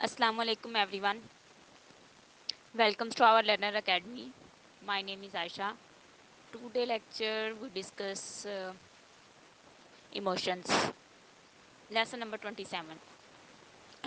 Assalamu alaikum everyone. Welcome to our Learner Academy. My name is Aisha. Today lecture we discuss emotions. Lesson number 27.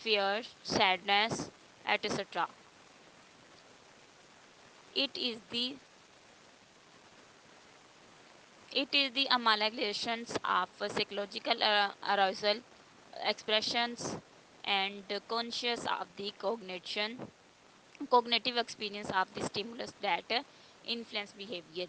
fear, sadness, etc. It is the it is the amalgamations of psychological arousal, expressions, and conscious of the cognitive experience of the stimulus that influence behavior।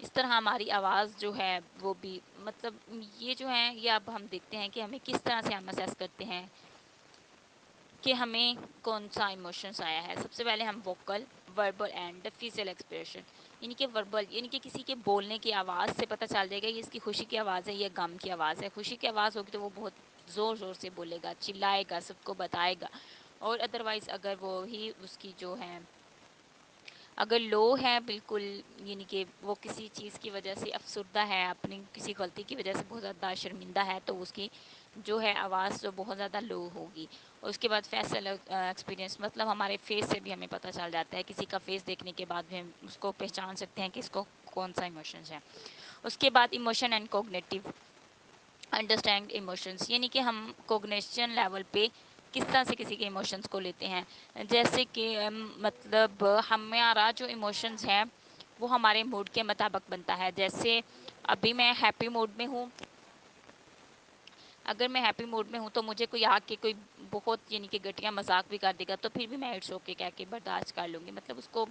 اس طرح ہماری آواز جو ہے وہ بھی مطلب یہ جو ہے یہ اب ہم دیکھتے ہیں کہ ہمیں کس طرح سے ہم اسیس کرتے ہیں کہ ہمیں کون سا ایموشنس آیا ہے. سب سے پہلے ہم vocal, verbal and physical expression, یعنی کہ وربل یعنی کہ کسی کے بولنے کی آواز سے پتہ چل جائے گا یہ اس کی خوشی کی آواز ہے یا غم کی آواز ہے. خوشی کی آواز ہوگی تو وہ بہت زور زور سے بولے گا, چلائے گا, سب کو بتائے گا. اور ادروائز اگر وہی اس کی جو ہے اگر لو ہے بالکل, یعنی کہ وہ کسی چیز کی وجہ سے افسردہ ہے, اپنی کسی غلطی کی وجہ سے بہت زیادہ شرمندہ ہے, تو اس کی جو ہے آواز تو بہت زیادہ لو ہوگی. اور اس کے بعد فیشل ایکسپیرینس, مطلب ہمارے فیس سے بھی ہمیں پتہ چل جاتا ہے, کسی کا فیس دیکھنے کے بعد بھی ہم اس کو پہچان سکتے ہیں کہ اس کو کون سا ایموشنز ہے. اس کے بعد emotion and cognitive understand emotions, یعنی کہ ہم کوگنیشن لیول پہ کس طرح سے کسی کے ایموشنز کو لیتے ہیں. جیسے کہ مطلب ہمارا جو ایموشنز ہے وہ ہمارے موڈ کے مطابق بنتا ہے. جیسے ابھی میں ہیپی موڈ میں ہوں, اگر میں ہیپی موڈ میں ہوں تو مجھے کوئی آ کے کوئی بہت یعنی کہ گھٹیا مذاق بھی کر دے گا تو پھر بھی میں اٹس اوکے کہہ کے برداشت کر لوں گی, مطلب اس کو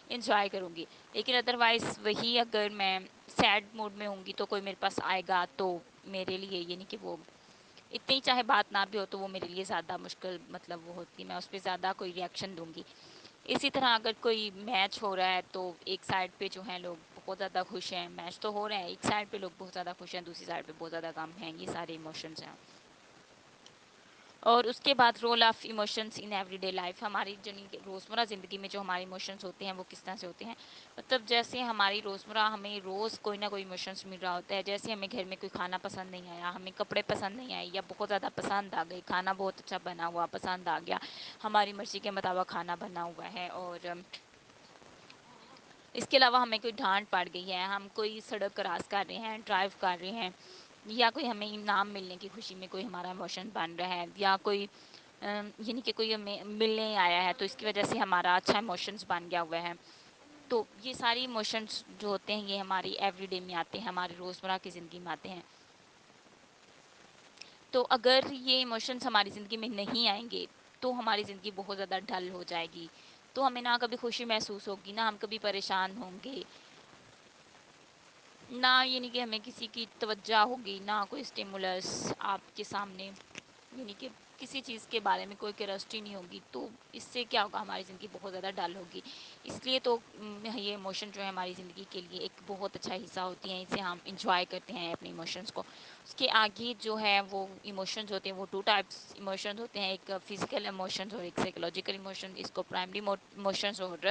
انجوائے کروں گی. لیکن ادروائز وہی اگر میں سیڈ موڈ میں ہوں گی تو کوئی میرے پاس آئے گا تو میرے لیے یعنی کہ وہ اتنی چاہے بات نہ بھی ہو تو وہ میرے لیے زیادہ مشکل مطلب وہ ہوتی, میں اس پہ زیادہ کوئی ریئیکشن دوں گی. اسی طرح اگر کوئی میچ ہو رہا ہے تو ایک سائڈ پہ جو ہیں لوگ بہت زیادہ خوش ہیں, میچ تو ہو رہا ہے, ایک سائڈ پہ لوگ بہت زیادہ خوش ہیں, دوسری سائڈ پہ بہت زیادہ غم ہیں, یہ سارے ایموشنز ہیں. اور اس کے بعد role of emotions in every day life, ہماری روزمرہ زندگی میں جو ہمارے ایموشنز ہوتے ہیں وہ کس طرح سے ہوتے ہیں. مطلب جیسے ہماری روزمرہ ہمیں روز کوئی نہ کوئی ایموشنز مل رہا ہوتا ہے. جیسے ہمیں گھر میں کوئی کھانا پسند نہیں آیا, ہمیں کپڑے پسند نہیں آئے, یا بہت زیادہ پسند آ گئی, کھانا بہت اچھا بنا ہوا پسند آ گیا, ہماری مرضی کے مطابق کھانا بنا ہوا ہے. اور اس کے علاوہ ہمیں کوئی ڈانٹ پڑ گئی ہے, ہم کوئی سڑک کراس کر رہے ہیں, ڈرائیو کر رہے ہیں, یا کوئی ہمیں انعام ملنے کی خوشی میں کوئی ہمارا ایموشن بن رہا ہے, یا کوئی یعنی کہ کوئی ہمیں ملنے آیا ہے تو اس کی وجہ سے ہمارا اچھا ایموشنز بن گیا ہوا ہے. تو یہ ساری ایموشنز جو ہوتے ہیں یہ ہماری ایوری ڈے میں آتے ہیں, ہماری روزمرہ کی زندگی میں آتے ہیں. تو اگر یہ ایموشنز ہماری زندگی میں نہیں آئیں گے تو ہماری زندگی بہت زیادہ ڈل ہو جائے گی, تو ہمیں نہ کبھی خوشی محسوس ہوگی, نہ ہم کبھی پریشان ہوں گے, نہ یعنی کہ ہمیں کسی کی توجہ ہوگی, نہ کوئی اسٹیمولس آپ کے سامنے, یعنی کہ کسی چیز کے بارے میں کوئی کیوریوسٹی نہیں ہوگی. تو اس سے کیا ہوگا, ہماری زندگی بہت زیادہ ڈل ہوگی. اس لیے تو یہ ایموشن جو ہے ہماری زندگی کے لیے ایک بہت اچھا حصہ ہوتی ہیں, اسے ہم انجوائے کرتے ہیں اپنے ایموشنس کو. اس کے آگے جو ہے وہ ایموشنز ہوتے ہیں وہ ٹو ٹائپس ایموشنز ہوتے ہیں, ایک فزیکل ایموشنز اور ایک سائیکولوجیکل ایموشن. اس کو پرائمری ایموشنز اور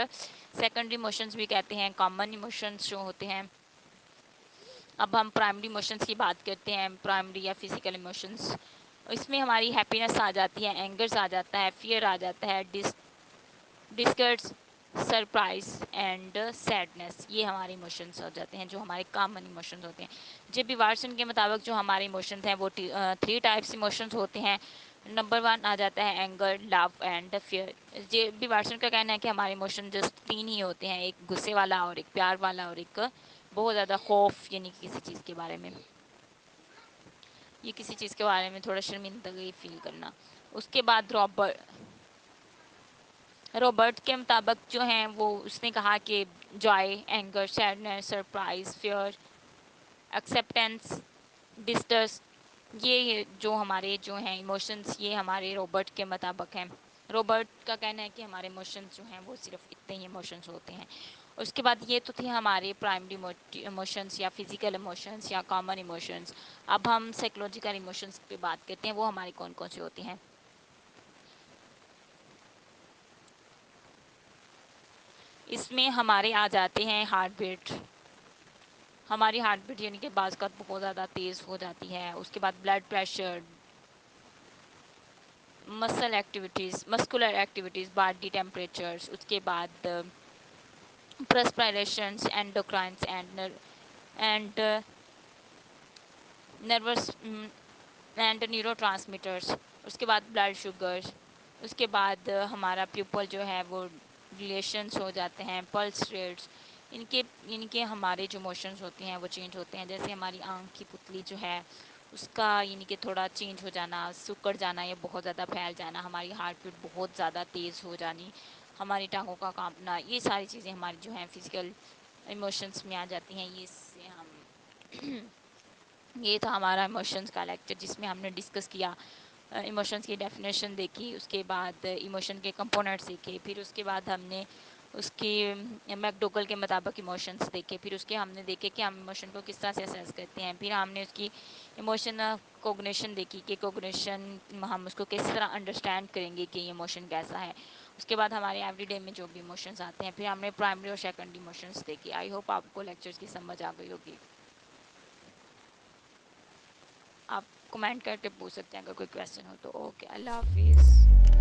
سیکنڈری ایموشنز بھی کہتے ہیں. کامن ایموشنز جو ہوتے ہیں, اب ہم پرائمری ایموشنز کی بات کرتے ہیں, پرائمری یا فزیکل ایموشنز, اس میں ہماری ہیپینس آ جاتی ہے, اینگرز آ جاتا ہے, فیئر آ جاتا ہے, ڈسگسٹ, سرپرائز اینڈ سیڈنس, یہ ہمارے ایموشنس ہو جاتے ہیں جو ہمارے کامن ایموشنز ہوتے ہیں. جے بی وارسن کے مطابق جو ہمارے ایموشنز ہیں وہ 3 ٹائپس ایموشنز ہوتے ہیں. نمبر 1 آ جاتا ہے anger, love and fear. J B Watson کا کہنا ہے کہ ہمارے ایموشن جسٹ 3 ہی ہوتے ہیں, ایک غصے والا اور ایک پیار والا اور ایک بہت زیادہ خوف, یعنی کسی چیز کے بارے میں, یہ کسی چیز کے بارے میں تھوڑا شرمندگی فیل کرنا. اس کے بعد رابرٹ کے مطابق جو ہیں وہ اس نے کہا کہ joy, anger, sadness, surprise, fear, acceptance, distress, یہ جو ہمارے جو ہیں ایموشنس یہ ہمارے رابرٹ کے مطابق ہیں. رابرٹ کا کہنا ہے کہ ہمارے ایموشنز جو ہیں وہ صرف اتنے ہی ایموشنز ہوتے ہیں. اس کے بعد یہ تو تھے ہمارے پرائمری ایموشنز یا فزیکل ایموشنز یا کامن ایموشنز. اب ہم سائیکولوجیکل ایموشنز پہ بات کرتے ہیں, وہ ہمارے کون کون سے ہوتے ہیں. اس میں ہمارے آ جاتے ہیں ہارٹ بیٹ, ہماری ہارٹ بیٹ یعنی کہ بعض اوقات بہت زیادہ تیز ہو جاتی ہے. اس کے بعد blood pressure, muscular activities, body temperatures, اس کے بعد perspirations, endocrines and nervous and neurotransmitters. اس کے بعد بلڈ شوگرس. اس کے بعد ہمارا پیپل جو ہے وہ ریلیشنس ہو جاتے ہیں, پلس ریٹس, ان کے ہمارے جو موشنز ہوتے ہیں وہ چینج ہوتے ہیں. جیسے ہماری آنکھ کی پتلی جو ہے اس کا یعنی کہ تھوڑا چینج ہو جانا, سکڑ جانا یا بہت زیادہ پھیل جانا, ہماری ہارٹ بیٹ بہت زیادہ تیز ہو جانی, ہماری ٹانگوں کا کانپنا, یہ ساری چیزیں ہماری جو ہیں فزیکل ایموشنس میں آ جاتی ہیں. یہ اس سے ہم یہ تھا ہمارا ایموشنس کا لیکچر جس میں ہم نے ڈسکس کیا ایموشنس کی ڈیفینیشن دیکھی, اس کے بعد ایموشن کے کمپوننٹس دیکھے, پھر اس کے بعد ہم نے اس کی میکڈوگل کے مطابق ایموشنس دیکھے, پھر اس کے ہم نے دیکھے کہ ہم ایموشن کو کس طرح سے اسیس کرتے ہیں, پھر ہم نے اس کی ایموشن کوگنیشن دیکھی کہ کوگنیشن ہم اس کو کس طرح انڈرسٹینڈ کریں گے کہ یہ ایموشن کیسا ہے. اس کے بعد ہمارے ایوری ڈے میں جو بھی ایموشنز آتے ہیں, پھر ہم نے پرائمری اور سیکنڈری ایموشنز دیکھی. آئی ہوپ آپ کو لیکچرز کی سمجھ آ گئی ہوگی. آپ کمنٹ کر کے پوچھ سکتے ہیں اگر کوئی کویشچن ہو تو. اوکے, اللہ حافظ.